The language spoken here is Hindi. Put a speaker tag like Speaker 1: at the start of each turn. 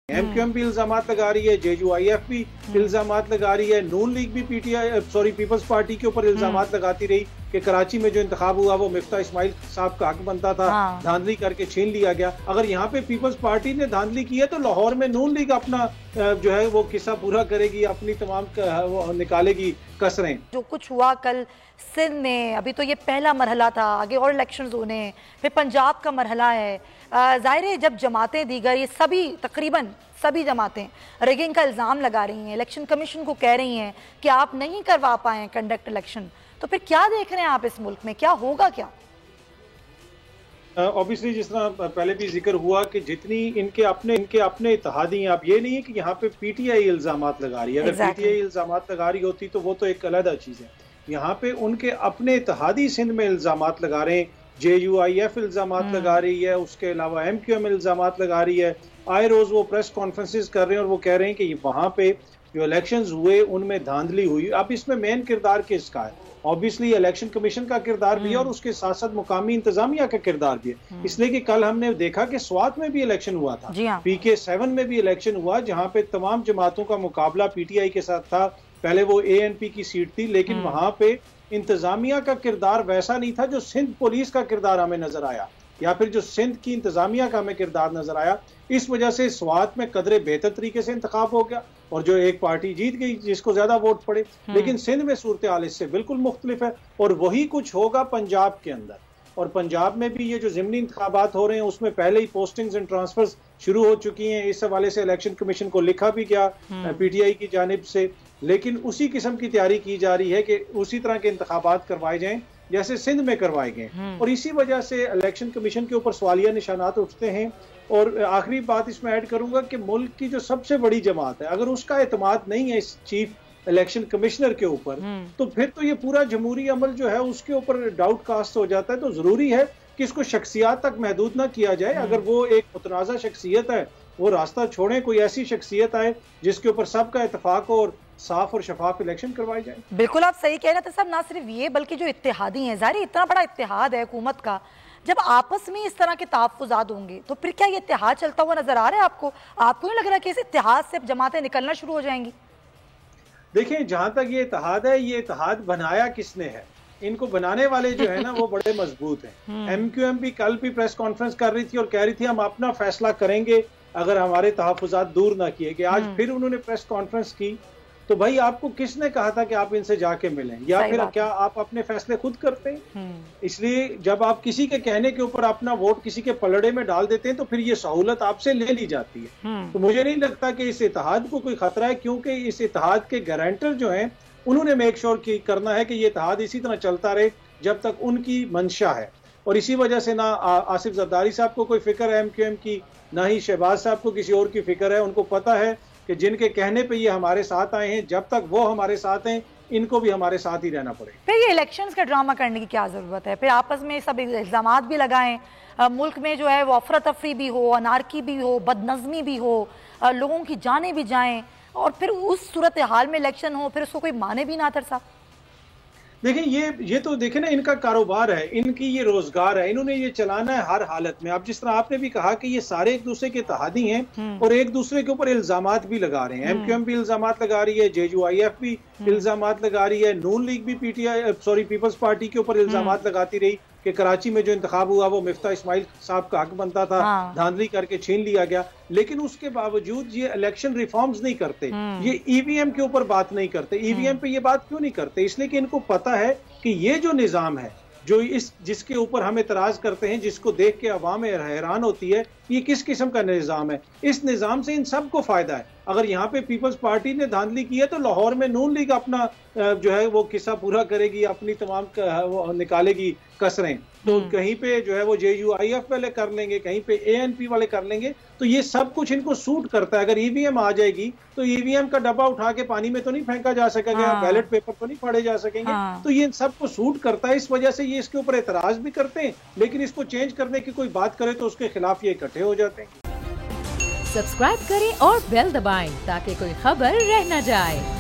Speaker 1: एमक्यूएम भी इल्जामात लगा रही है, जेयूआईएफ भी इल्जामात लगा रही है, नून लीग भी पीपल्स पार्टी के ऊपर इल्जामात लगाती रही कि कराची में जो इंतखाब हुआ वो मिफ्ता इस्माइल साहब का हक बनता था, धांधली करके छीन लिया गया। अगर यहाँ पे पीपल्स पार्टी ने धांधली की है तो लाहौर में नून लीग अपना जो है वो किस्सा पूरा करेगी, अपनी तमाम वो निकालेगी कसरें।
Speaker 2: जो कुछ हुआ कल सिंध में, अभी तो ये पहला मरहला था, आगे और इलेक्शंस होने हैं, फिर पंजाब का मरहला है। जाहिर है जब जमातें दीगर, ये सभी तकरीबन सभी जमातें रिगिंग का इल्ज़ाम लगा रही हैं, इलेक्शन कमीशन को कह रही हैं कि आप नहीं करवा पाए कंडक्ट इलेक्शन, तो फिर क्या देख रहे हैं आप इस मुल्क में, क्या होगा क्या?
Speaker 1: ऑब्वियसली जिस तरह पहले भी जिक्र हुआ कि जितनी इनके अपने इत्तेहादी हैं, अब ये नहीं है कि यहाँ पे पीटीआई इल्जामात लगा रही है। अगर पीटीआई इल्जामात लगा रही होती तो वो तो एक अलग चीज़ है। यहाँ पे उनके अपने इत्तेहादी सिंध में इल्जामात लगा रहे हैं, जेयूआईएफ इल्जामात लगा रही है, उसके अलावा एमक्यूएम इल्जामात लगा रही है। आए रोज वो प्रेस कॉन्फ्रेंसेस कर रहे हैं और वो कह रहे हैं कि वहां पे जो इलेक्शंस हुए उनमें धांधली हुई। अब इसमें मेन किरदार किसका है? ऑब्वियसली इलेक्शन कमीशन का किरदार भी है और उसके साथ साथ मुकामी इंतजामिया का किरदार भी है। इसलिए कि कल हमने देखा कि स्वात में भी इलेक्शन हुआ था, PK7 में भी इलेक्शन हुआ, जहां पे तमाम जमातों का मुकाबला पीटीआई के साथ था। पहले वो ANP की सीट थी, लेकिन वहां पे इंतजामिया का किरदार वैसा नहीं था जो सिंध पुलिस का किरदार हमें नजर आया, या फिर जो सिंध की इंतजामिया का हमें किरदार नजर आया। इस वजह से स्वात में कदरे बेहतर तरीके से इंतखाब हो गया और जो एक पार्टी जीत गई जिसको ज्यादा वोट पड़े। लेकिन सिंध में सूरत हाल इससे बिल्कुल मुख्तलिफ है और वही कुछ होगा पंजाब के अंदर। और पंजाब में भी ये जो ज़िमनी इंतखाबात हो रहे हैं उसमें पहले ही पोस्टिंग्स एंड ट्रांसफर्स शुरू हो चुकी हैं। इस हवाले से इलेक्शन कमीशन को लिखा भी गया PTI की जानिब से, लेकिन उसी किस्म की तैयारी की जा रही है कि उसी तरह के इंतखाबात करवाए जाएं जैसे सिंध में करवाए गए। और इसी वजह से इलेक्शन कमीशन के ऊपर सवालिया निशानात उठते हैं। और आखिरी बात इसमें ऐड करूंगा कि मुल्क की जो सबसे बड़ी जमात है, अगर उसका एतमाद नहीं है इस चीफ इलेक्शन कमिश्नर के ऊपर, तो फिर तो ये पूरा जमहूरी अमल जो है उसके ऊपर डाउट कास्ट हो जाता है। तो जरूरी है कि इसको शख्सियात तक महदूद ना किया जाए। अगर वो एक मुतनाज़ा शख्सियत है, वो रास्ता छोड़ें, कोई ऐसी शख्सियत आए जिसके ऊपर सबका इत्तेफाक हो और साफ और शफाफ इलेक्शन करवाए जाए।
Speaker 2: बिल्कुल आप सही कह रहे थे साहब। ना सिर्फ ये बल्कि जो इत्तेहादी हैं, जाहिर इतना बड़ा इत्तेहाद है हुकूमत का, जब आपस में इस तरह के तहफ़्फ़ुज़ात होंगे तो फिर क्या ये इत्तेहाद चलता हुआ नजर आ रहा है आपको? आपको नहीं लग रहा कि इस इत्तेहाद से जमातें निकलना शुरू हो जाएंगी?
Speaker 1: देखिए, जहां तक ये इत्तेहाद है, ये इत्तेहाद बनाया किसने है? इनको बनाने वाले जो है ना वो बड़े मजबूत हैं। एमक्यूएम भी कल भी प्रेस कॉन्फ्रेंस कर रही थी और कह रही थी हम अपना फैसला करेंगे अगर हमारे तहफ़्फ़ुज़ात दूर ना किए गए। आज फिर उन्होंने प्रेस कॉन्फ्रेंस की, तो भाई आपको किसने कहा था कि आप इनसे जाके मिलें, या फिर क्या आप अपने फैसले खुद करते हैं? इसलिए जब आप किसी के कहने के ऊपर अपना वोट किसी के पलड़े में डाल देते हैं तो फिर ये सहूलत आपसे ले ली जाती है। तो मुझे नहीं लगता कि इस इत्तेहाद को कोई खतरा है, क्योंकि इस इत्तेहाद के गारंटर जो हैं उन्होंने मेक श्योर करना है कि ये इत्तेहाद इसी तरह चलता रहे जब तक उनकी मंशा है। और इसी वजह से ना आसिफ जरदारी साहब को कोई फिक्र है एमक्यूएम की, ना ही शहबाज साहब को किसी और की फिक्र है। उनको पता है कि जिनके कहने पे ये हमारे साथ आए हैं, जब तक वो हमारे साथ हैं इनको भी हमारे साथ ही रहना पड़ेगा।
Speaker 2: फिर ये इलेक्शंस का ड्रामा करने की क्या जरूरत है? फिर आपस में सब इल्जामात भी लगाएं, मुल्क में जो है वो अफरा तफरी भी हो, अनारकी भी हो, बदनज़मी भी हो, लोगों की जानें भी जाएं, और फिर उस सूरत हाल में इलेक्शन हो, फिर उसको कोई माने भी ना तरसा।
Speaker 1: देखिए, ये तो देखें ना, इनका कारोबार है, इनकी ये रोजगार है, इन्होंने ये चलाना है हर हालत में। अब जिस तरह आपने भी कहा कि ये सारे एक दूसरे के इत्तेहादी हैं और एक दूसरे के ऊपर इल्जामात भी लगा रहे हैं। एमक्यूएम भी इल्जामात लगा रही है, जेयूआईएफ भी इल्जामात लगा रही है, नून लीग भी पीपल्स पार्टी के ऊपर इल्जामात लगाती रही कि कराची में जो इंतखाब हुआ वो मिफ्ता इस्माइल साहब का हक बनता था, धांधली करके छीन लिया गया। लेकिन उसके बावजूद ये इलेक्शन रिफॉर्म्स नहीं करते, ये EVM के ऊपर बात नहीं करते। EVM पे ये बात क्यों नहीं करते? इसलिए कि इनको पता है कि ये जो निजाम है, जो जिसके ऊपर हम एतराज करते हैं, जिसको देख के अवाम हैरान होती है, ये किस किस्म का निजाम है, इस निजाम से इन सबको फायदा है। अगर यहाँ पे पीपल्स पार्टी ने धांधली की है तो लाहौर में नून लीग अपना जो है वो किस्सा पूरा करेगी, अपनी तमाम वो निकालेगी कसरें। तो कहीं पे जो है वो JUIF वाले कर लेंगे, कहीं पे ANP वाले कर लेंगे। तो ये सब कुछ इनको सूट करता है। अगर EVM आ जाएगी तो EVM का डब्बा उठा के पानी में तो नहीं फेंका जा सकेगा, बैलेट पेपर तो नहीं फाड़े जा सकेंगे। तो ये सबको सूट करता है, इस वजह से ये इसके ऊपर एतराज भी करते हैं, लेकिन इसको चेंज करने की कोई बात करे तो उसके खिलाफ ये इकट्ठे हो जाते हैं।
Speaker 3: सब्सक्राइब करें और बेल दबाएं ताकि कोई खबर रह न जाए।